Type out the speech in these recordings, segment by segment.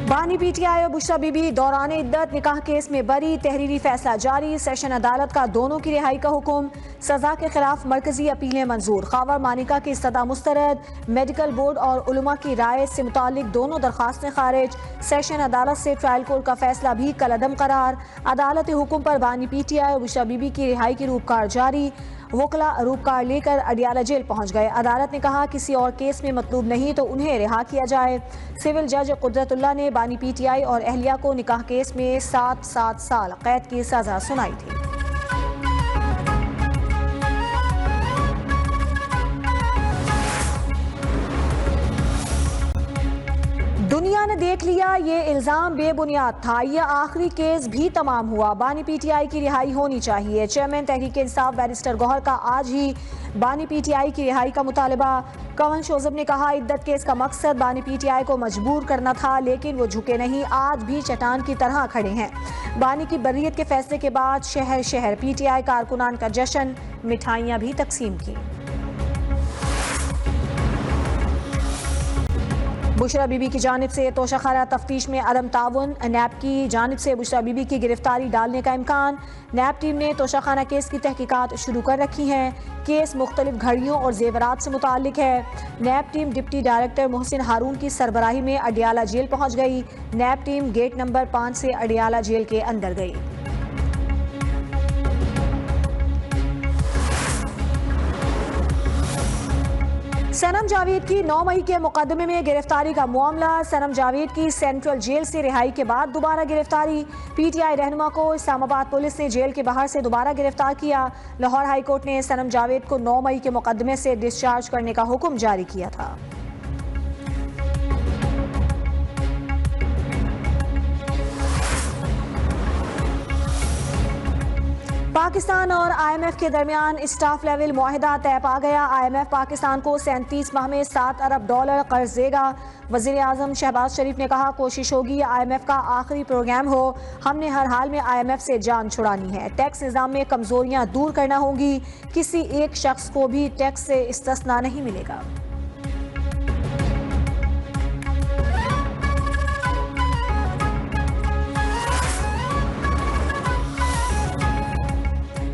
बानी पीटीआई और बुशरा बीबी दौरान इद्दत निकाह केस में बरी, तहरीरी फैसला जारी। सेशन अदालत का दोनों की रिहाई का हुक्म। सजा के खिलाफ मरकजी अपीलें मंजूर। खावर मानिका की इस्तदा मुस्तरद। मेडिकल बोर्ड और उलमा की राय से मुतालिक दोनों दरखास्तें खारिज। सेशन अदालत से ट्रायल कोर्ट का फैसला भी कलअदम करार। अदालती हुक्म पर बानी पीटीआई और बुशरा बीबी की रिहाई की रूपकार जारी। वकला रूपकार लेकर अडियाला जेल पहुंच गए। अदालत ने कहा किसी और केस में मतलूब नहीं तो उन्हें रिहा किया जाए। सिविल जज कुदरतुल्लाह ने बानी पीटीआई और अहलिया को निकाह केस में 7 साल कैद की सजा सुनाई थी। दुनिया ने देख लिया ये इल्जाम बेबुनियाद था, ये आखिरी केस भी तमाम हुआ। बानी पीटीआई की रिहाई होनी चाहिए। चेयरमैन तहरीक इंसाफ बैरिस्टर गौहर का आज ही बानी पीटीआई की रिहाई का मुतालबा। कंवल शोजब ने कहा इद्दत केस का मकसद बानी पीटीआई को मजबूर करना था, लेकिन वो झुके नहीं, आज भी चट्टान की तरह खड़े हैं। बानी की बर्रियत के फैसले के बाद शहर शहर पीटीआई कारकुनान का जश्न, मिठाइयाँ भी तकसीम की। बुशरा बीबी की जानिब से तोशाखाना तफ्तीश में अदम ताउन। नैब की जानिब से बुशरा बीबी की गिरफ्तारी डालने का इम्कान। नैब टीम ने तोशाखाना केस की तहकीकात शुरू कर रखी हैं। केस मुख्तलिफ घड़ियों और जेवरात से मुताल्लिक है। नैब टीम डिप्टी डायरेक्टर मोहसिन हारून की सरबराही में अडियाला जेल पहुंच गई। नैब टीम गेट नंबर 5 से अडियाला जेल के अंदर गई। सनम जावेद की 9 मई के मुकदमे में गिरफ्तारी का मामला। सनम जावेद की सेंट्रल जेल से रिहाई के बाद दोबारा गिरफ्तारी। पीटीआई रहनुमा को इस्लामाबाद पुलिस ने जेल के बाहर से दोबारा गिरफ्तार किया। लाहौर हाई कोर्ट ने सनम जावेद को 9 मई के मुकदमे से डिस्चार्ज करने का हुक्म जारी किया था। पाकिस्तान और IMF के दरमियान स्टाफ लेवल मुआहिदा तय पा गया। IMF पाकिस्तान को 37 माह में $7 अरब कर्ज देगा। वजीर आजम शहबाज शरीफ ने कहा कोशिश होगी IMF का आखिरी प्रोग्राम हो। हमने हर हाल में IMF से जान छुड़ानी है। टैक्स निज़ाम में कमजोरियां दूर करना होंगी। किसी एक शख्स को भी टैक्स से इस्तिस्ना नहीं मिलेगा।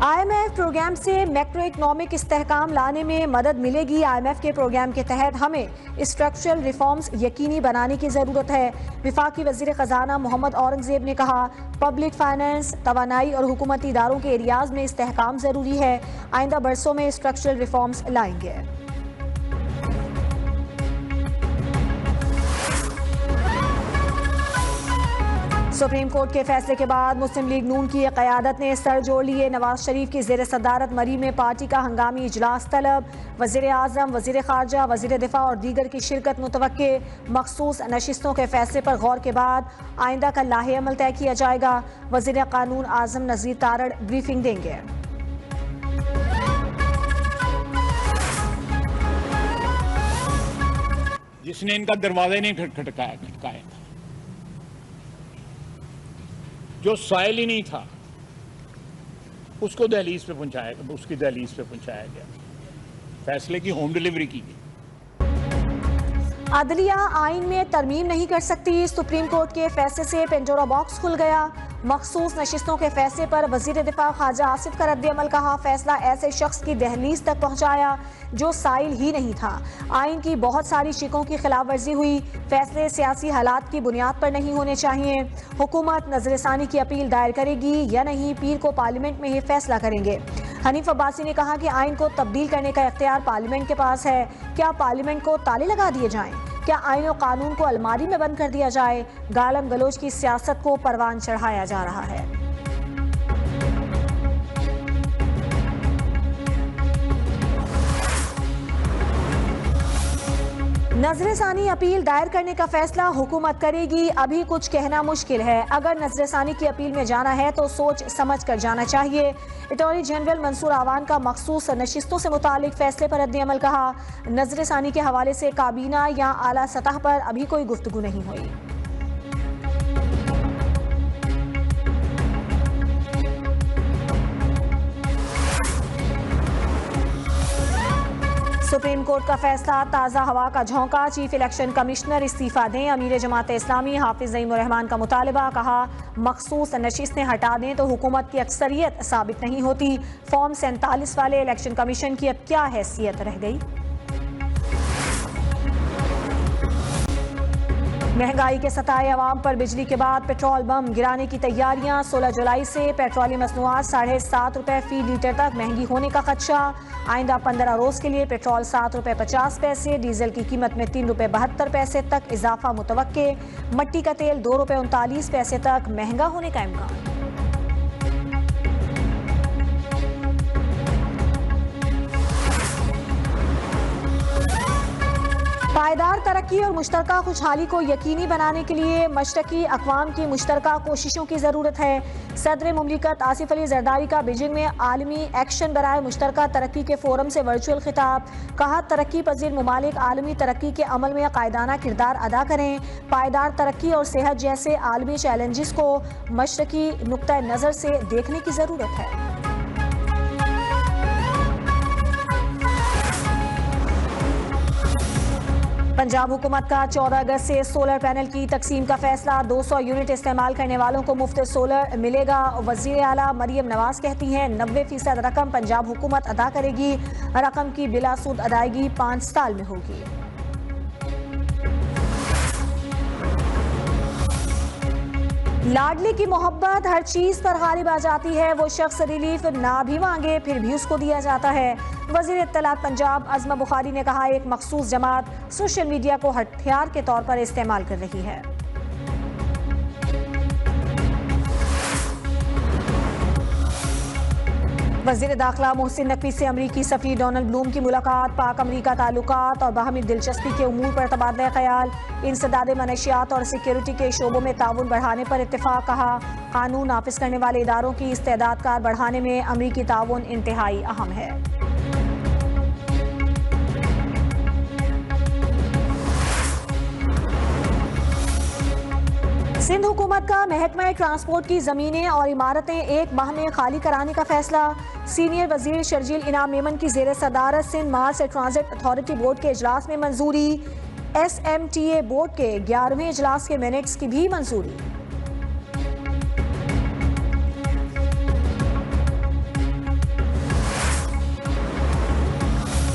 IMF प्रोग्राम से मैक्रो इकनॉमिक इस्तेहकाम लाने में मदद मिलेगी। IMF के प्रोग्राम के तहत हमें स्ट्रक्चरल रिफॉर्म्स यकीनी बनाने की ज़रूरत है। वफाकी वज़ीर ख़जाना मोहम्मद औरंगज़ेब ने कहा पब्लिक फाइनेंस, तवानाई और हुकूमती इदारों के एरियाज़ में इस्तेहकाम ज़रूरी है। आइंदा बरसों में स्ट्रक्चरल रिफॉर्म्स लाएंगे। सुप्रीम कोर्ट के फैसले के बाद मुस्लिम लीग नून की क़यादत ने सर जोड़ लिए। नवाज शरीफ की ज़ेर सदारत मरी में पार्टी का हंगामी इजलास तलब। वज़ीर आज़म, वज़ीर ख़ारजा, वज़ीर दिफा और दीगर की शिरकत मुतवक्के। मखसूस नशिस्तों के फैसले पर गौर के बाद आइंदा का लाहे अमल तय किया जाएगा। वज़ीर कानून आज़म नज़ीर तारड़ ब्रीफिंग देंगे। जिसने इनका दरवाजा नहीं खटकाया, जो साइल ही नहीं था उसको दहलीज पे पहुंचाया, उसकी दहलीज पे पहुंचाया गया। फैसले की होम डिलीवरी की गई। अदलिया आइन में तरमीम नहीं कर सकती। सुप्रीम कोर्ट के फैसले से पेंडोरा बॉक्स खुल गया। मखसूस नशिस्तों के फैसले पर वजीर दिफा ख्वाजा आसिफ का रद्द-ए-अमल। कहा फैसला ऐसे शख्स की दहलीज तक पहुंचाया जो साइल ही नहीं था। आइन की बहुत सारी शिकों की खिलाफ वर्जी हुई। फैसले सियासी हालात की बुनियाद पर नहीं होने चाहिए। हुकूमत नजरसानी की अपील दायर करेगी या नहीं, पीर को पार्लियामेंट में ही फैसला करेंगे। हनीफ अब्बासी ने कहा कि आइन को तब्दील करने का इख्तियार पार्लियामेंट के पास है। क्या पार्लियामेंट को ताले लगा दिए जाएं? क्या आइन और कानून को अलमारी में बंद कर दिया जाए? गालम गलोच की सियासत को परवान चढ़ाया जा रहा है। नजरसानी अपील दायर करने का फैसला हुकूमत करेगी। अभी कुछ कहना मुश्किल है। अगर नजरसानी की अपील में जाना है तो सोच समझ कर जाना चाहिए। अटॉर्नी जनरल मंसूर आवान का मखसूस नशिस्तों से मुतालिक फैसले पर रद्द-ए-अमल। कहा नजरसानी के हवाले से काबीना या आला सतह पर अभी कोई गुफ्तगू नहीं हुई। सुप्रीम कोर्ट का फैसला ताज़ा हवा का झोंका। चीफ इलेक्शन कमिश्नर इस्तीफा दें। अमीर जमात इस्लामी हाफिज नईम रहमान का मुतालबा। कहा मखसूस नशिस्तें हटा दें तो हुकूमत की अक्सरियत साबित नहीं होती। फॉर्म 47 वाले इलेक्शन कमीशन की अब क्या हैसियत रह गई। महंगाई के सताए अवाम पर बिजली के बाद पेट्रोल बम गिराने की तैयारियां। 16 जुलाई से पेट्रोलियम मसनूआत ₹7.5 फी लीटर तक महंगी होने का खदशा। आइंदा 15 रोज के लिए पेट्रोल ₹7.50, डीजल की कीमत में ₹3.72 तक इजाफा मुतवक्के। मट्टी का तेल ₹2.39 तक महंगा होने का इम्कान। पायदार तरक्की और मुश्तरका खुशहाली को यकीनी बनाने के लिए मशरकी अक़वाम की मुश्तरका कोशिशों की ज़रूरत है। सदर मुमलिकत आसिफ अली जरदारी का बीजिंग में आलमी एक्शन बराए मुश्तरका तरक्की के फोरम से वर्चुअल खिताब। कहा तरक्की पजीर ममालिक आलमी तरक्की के अमल में कायदाना किरदार अदा करें। पायदार तरक्की और सेहत जैसे आलमी चैलेंजेस को मशरकी नुक्ता नज़र से देखने की ज़रूरत है। पंजाब हुकूमत का 14 अगस्त से सोलर पैनल की तकसीम का फैसला। 200 यूनिट इस्तेमाल करने वालों को मुफ्त सोलर मिलेगा। वज़ीर आला मरियम नवाज कहती हैं 90% रकम पंजाब हुकूमत अदा करेगी। रकम की बिलासूद अदायगी 5 साल में होगी। लाडली की मोहब्बत हर चीज पर गालिब आ जाती है। वो शख्स रिलीफ ना भी मांगे फिर भी उसको दिया जाता है। वज़ीर इत्तलात पंजाब अज़मा बुखारी ने कहा एक मखसूस जमात सोशल मीडिया को हथियार के तौर पर इस्तेमाल कर रही है। वज़ीर दाखिला मोहसिन नकवी से अमरीकी सफ़ीर डोनाल्ड ब्लूम की मुलाकात। पाक अमरीका ताल्लुकात और बाहमी दिलचस्पी के उमूर पर तबादला ख्याल। इंसदाद मनशियात और सिक्योरिटी के शोबों में ताउन बढ़ाने पर इत्तेफाक। कहा कानून नाफिज करने वाले इदारों की इस्तेदाद कार बढ़ाने में अमरीकी ताउन इंतहाई अहम है। सिंध हुकूमत का महकमा ट्रांसपोर्ट की जमीनें और इमारतें 1 माह में खाली कराने का फैसला। सीनियर वजीर शर्जील इनाम मेमन की जेर सदारत Sindh mass transit authority board के इजलास में मंजूरी। SMTA बोर्ड के 11वें इजलास के मिनट्स की भी मंजूरी।